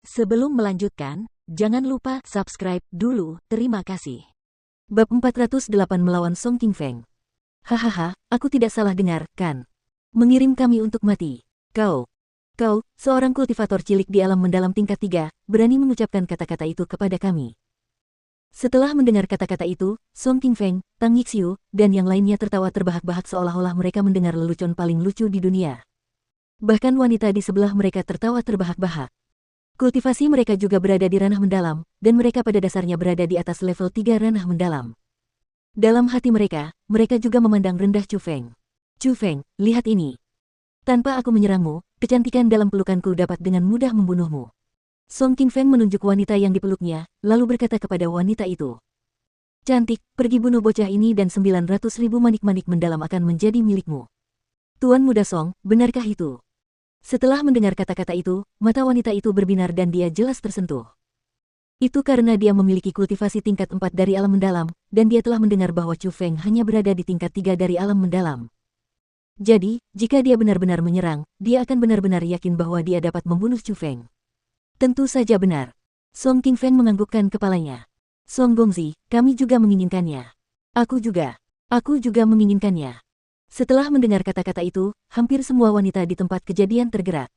Sebelum melanjutkan, jangan lupa subscribe dulu, terima kasih. Bab 408 melawan Song Qingfeng. Hahaha, aku tidak salah dengar, kan? Mengirim kami untuk mati. Kau, seorang kultivator cilik di alam mendalam tingkat 3, berani mengucapkan kata-kata itu kepada kami. Setelah mendengar kata-kata itu, Song Qingfeng, Tang Yixiu, dan yang lainnya tertawa terbahak-bahak seolah-olah mereka mendengar lelucon paling lucu di dunia. Bahkan wanita di sebelah mereka tertawa terbahak-bahak. Kultivasi mereka juga berada di ranah mendalam, dan mereka pada dasarnya berada di atas level 3 ranah mendalam. Dalam hati mereka juga memandang rendah Chu Feng. Chu Feng, lihat ini. Tanpa aku menyerangmu, kecantikan dalam pelukanku dapat dengan mudah membunuhmu. Song Qingfeng menunjuk wanita yang dipeluknya, lalu berkata kepada wanita itu. Cantik, pergi bunuh bocah ini dan 900.000 manik-manik mendalam akan menjadi milikmu. Tuan Muda Song, benarkah itu? Setelah mendengar kata-kata itu, mata wanita itu berbinar dan dia jelas tersentuh. Itu karena dia memiliki kultivasi tingkat 4 dari alam mendalam, dan dia telah mendengar bahwa Chu Feng hanya berada di tingkat 3 dari alam mendalam. Jadi, jika dia benar-benar menyerang, dia akan benar-benar yakin bahwa dia dapat membunuh Chu Feng. Tentu saja benar. Song Qingfeng menganggukkan kepalanya. Song Gongzi, kami juga menginginkannya. Aku juga menginginkannya. Setelah mendengar kata-kata itu, hampir semua wanita di tempat kejadian tergerak.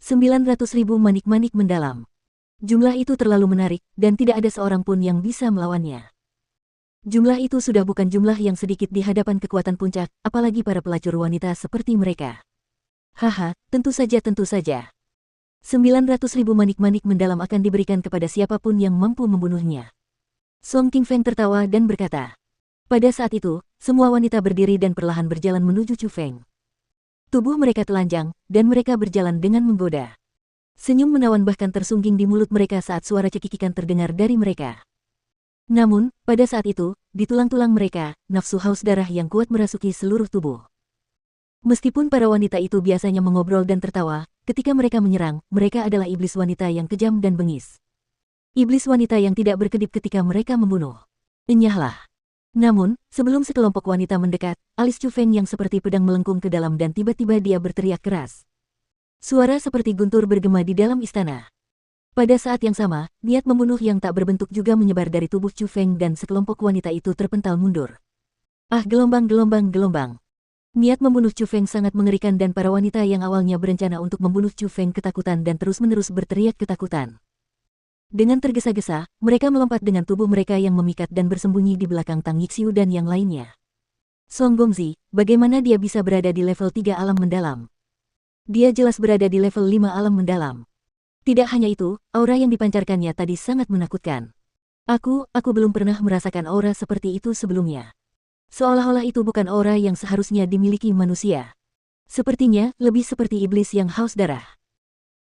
900.000 manik-manik mendalam. Jumlah itu terlalu menarik, dan tidak ada seorang pun yang bisa melawannya. Jumlah itu sudah bukan jumlah yang sedikit di hadapan kekuatan puncak, apalagi para pelacur wanita seperti mereka. Haha, tentu saja. 900.000 manik-manik mendalam akan diberikan kepada siapapun yang mampu membunuhnya. Song Qingfeng tertawa dan berkata. Pada saat itu, semua wanita berdiri dan perlahan berjalan menuju Chu Feng. Tubuh mereka telanjang, dan mereka berjalan dengan menggoda. Senyum menawan bahkan tersungging di mulut mereka saat suara cekikikan terdengar dari mereka. Namun, pada saat itu, di tulang-tulang mereka, nafsu haus darah yang kuat merasuki seluruh tubuh. Meskipun para wanita itu biasanya mengobrol dan tertawa, ketika mereka menyerang, mereka adalah iblis wanita yang kejam dan bengis. Iblis wanita yang tidak berkedip ketika mereka membunuh. Enyahlah. Namun, sebelum sekelompok wanita mendekat, alis Chu Feng yang seperti pedang melengkung ke dalam dan tiba-tiba dia berteriak keras. Suara seperti guntur bergema di dalam istana. Pada saat yang sama, niat membunuh yang tak berbentuk juga menyebar dari tubuh Chu Feng dan sekelompok wanita itu terpental mundur. Ah, gelombang. Niat membunuh Chu Feng sangat mengerikan dan para wanita yang awalnya berencana untuk membunuh Chu Feng ketakutan dan terus-menerus berteriak ketakutan. Dengan tergesa-gesa, mereka melompat dengan tubuh mereka yang memikat dan bersembunyi di belakang Tang Yixiu dan yang lainnya. Song Gongzi, bagaimana dia bisa berada di level 3 alam mendalam? Dia jelas berada di level 5 alam mendalam. Tidak hanya itu, aura yang dipancarkannya tadi sangat menakutkan. Aku belum pernah merasakan aura seperti itu sebelumnya. Seolah-olah itu bukan aura yang seharusnya dimiliki manusia. Sepertinya, lebih seperti iblis yang haus darah.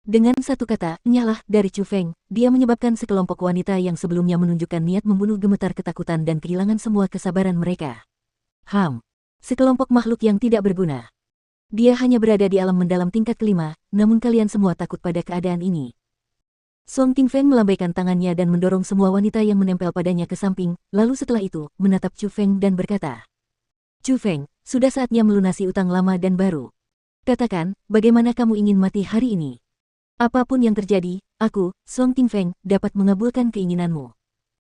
Dengan satu kata, nyala dari Chu Feng, dia menyebabkan sekelompok wanita yang sebelumnya menunjukkan niat membunuh gemetar ketakutan dan kehilangan semua kesabaran mereka. Sekelompok makhluk yang tidak berguna. Dia hanya berada di alam mendalam tingkat kelima, namun kalian semua takut pada keadaan ini. Song Qingfeng melambaikan tangannya dan mendorong semua wanita yang menempel padanya ke samping, lalu setelah itu, menatap Chu Feng dan berkata, Chu Feng, sudah saatnya melunasi utang lama dan baru. Katakan, bagaimana kamu ingin mati hari ini? Apapun yang terjadi, aku, Song Qingfeng, dapat mengabulkan keinginanmu.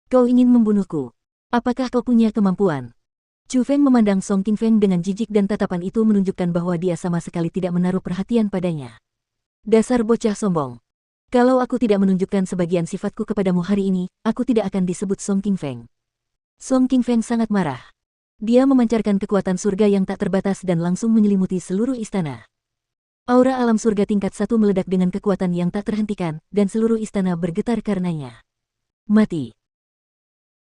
Kau ingin membunuhku? Apakah kau punya kemampuan? Chu Feng memandang Song Qingfeng dengan jijik dan tatapan itu menunjukkan bahwa dia sama sekali tidak menaruh perhatian padanya. Dasar bocah sombong. Kalau aku tidak menunjukkan sebagian sifatku kepadamu hari ini, aku tidak akan disebut Song Qingfeng. Song Qingfeng sangat marah. Dia memancarkan kekuatan surga yang tak terbatas dan langsung menyelimuti seluruh istana. Aura alam surga tingkat 1 meledak dengan kekuatan yang tak terhentikan, dan seluruh istana bergetar karenanya. Mati.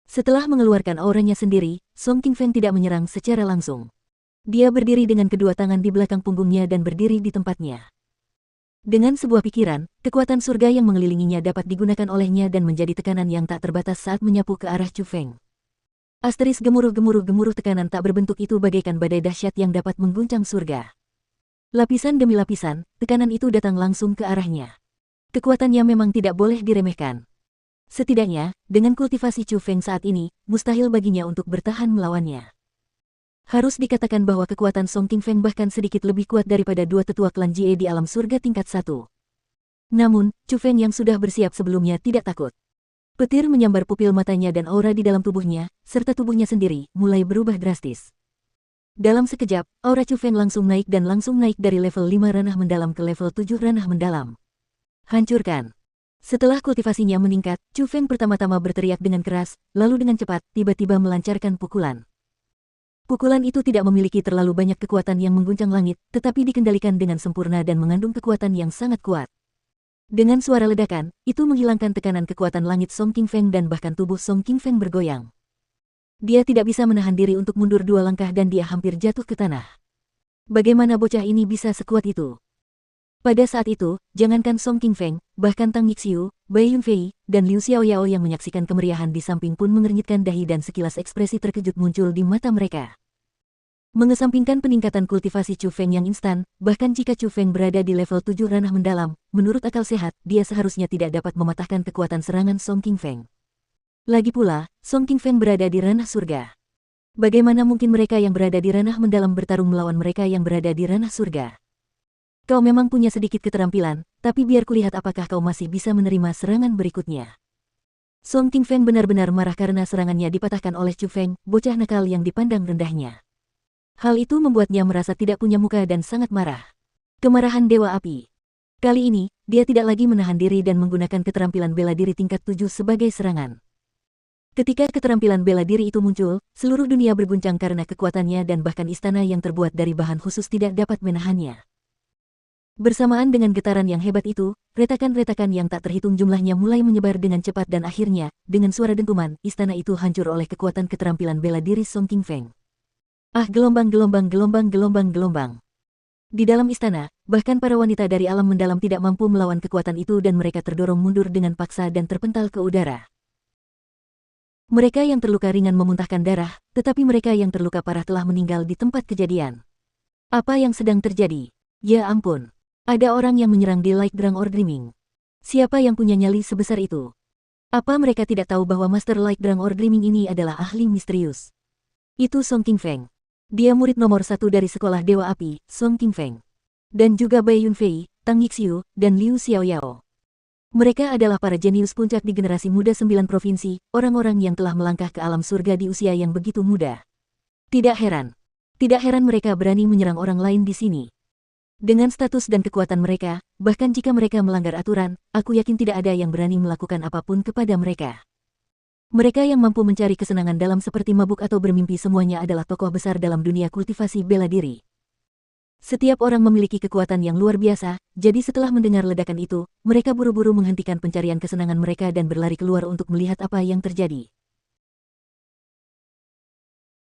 Setelah mengeluarkan auranya sendiri, Song Qingfeng tidak menyerang secara langsung. Dia berdiri dengan kedua tangan di belakang punggungnya dan berdiri di tempatnya. Dengan sebuah pikiran, kekuatan surga yang mengelilinginya dapat digunakan olehnya dan menjadi tekanan yang tak terbatas saat menyapu ke arah Chu Feng. Asteris gemuruh tekanan tak berbentuk itu bagaikan badai dahsyat yang dapat mengguncang surga. Lapisan demi lapisan, tekanan itu datang langsung ke arahnya. Kekuatannya memang tidak boleh diremehkan. Setidaknya, dengan kultivasi Chu Feng saat ini, mustahil baginya untuk bertahan melawannya. Harus dikatakan bahwa kekuatan Song Qingfeng bahkan sedikit lebih kuat daripada dua tetua klan Jie di alam surga tingkat 1. Namun, Chu Feng yang sudah bersiap sebelumnya tidak takut. Petir menyambar pupil matanya dan aura di dalam tubuhnya, serta tubuhnya sendiri, mulai berubah drastis. Dalam sekejap, aura Chu Feng langsung naik dari level 5 ranah mendalam ke level 7 ranah mendalam. Hancurkan! Setelah kultivasinya meningkat, Chu Feng pertama-tama berteriak dengan keras, lalu dengan cepat, tiba-tiba melancarkan pukulan. Pukulan itu tidak memiliki terlalu banyak kekuatan yang mengguncang langit, tetapi dikendalikan dengan sempurna dan mengandung kekuatan yang sangat kuat. Dengan suara ledakan, itu menghilangkan tekanan kekuatan langit Song Qingfeng dan bahkan tubuh Song Qingfeng bergoyang. Dia tidak bisa menahan diri untuk mundur 2 langkah dan dia hampir jatuh ke tanah. Bagaimana bocah ini bisa sekuat itu? Pada saat itu, jangankan Song Qingfeng, bahkan Tang Yixiu, Bai Yunfei, dan Liu Xiaoyao yang menyaksikan kemeriahan di samping pun mengernyitkan dahi dan sekilas ekspresi terkejut muncul di mata mereka. Mengesampingkan peningkatan kultivasi Chu Feng yang instan, bahkan jika Chu Feng berada di level 7 ranah mendalam, menurut akal sehat, dia seharusnya tidak dapat mematahkan kekuatan serangan Song Qingfeng. Lagi pula, Song Qingfeng berada di ranah surga. Bagaimana mungkin mereka yang berada di ranah mendalam bertarung melawan mereka yang berada di ranah surga? Kau memang punya sedikit keterampilan, tapi biar kulihat apakah kau masih bisa menerima serangan berikutnya. Song Qingfeng benar-benar marah karena serangannya dipatahkan oleh Chu Feng, bocah nakal yang dipandang rendahnya. Hal itu membuatnya merasa tidak punya muka dan sangat marah. Kemarahan Dewa Api. Kali ini, dia tidak lagi menahan diri dan menggunakan keterampilan bela diri tingkat 7 sebagai serangan. Ketika keterampilan bela diri itu muncul, seluruh dunia berguncang karena kekuatannya dan bahkan istana yang terbuat dari bahan khusus tidak dapat menahannya. Bersamaan dengan getaran yang hebat itu, retakan-retakan yang tak terhitung jumlahnya mulai menyebar dengan cepat dan akhirnya, dengan suara dentuman, istana itu hancur oleh kekuatan keterampilan bela diri Song Qingfeng. Ah, gelombang. Di dalam istana, bahkan para wanita dari alam mendalam tidak mampu melawan kekuatan itu dan mereka terdorong mundur dengan paksa dan terpental ke udara. Mereka yang terluka ringan memuntahkan darah, tetapi mereka yang terluka parah telah meninggal di tempat kejadian. Apa yang sedang terjadi? Ya ampun! Ada orang yang menyerang di Light Drang or Dreaming. Siapa yang punya nyali sebesar itu? Apa mereka tidak tahu bahwa Master Light Drang or Dreaming ini adalah ahli misterius? Itu Song Qingfeng. Dia murid nomor 1 dari sekolah Dewa Api, Song Qingfeng. Dan juga Bai Yunfei, Tang Yixiu, dan Liu Xiaoyao. Mereka adalah para jenius puncak di generasi muda 9 provinsi, orang-orang yang telah melangkah ke alam surga di usia yang begitu muda. Tidak heran mereka berani menyerang orang lain di sini. Dengan status dan kekuatan mereka, bahkan jika mereka melanggar aturan, aku yakin tidak ada yang berani melakukan apapun kepada mereka. Mereka yang mampu mencari kesenangan dalam seperti mabuk atau bermimpi semuanya adalah tokoh besar dalam dunia kultivasi bela diri. Setiap orang memiliki kekuatan yang luar biasa, jadi setelah mendengar ledakan itu, mereka buru-buru menghentikan pencarian kesenangan mereka dan berlari keluar untuk melihat apa yang terjadi.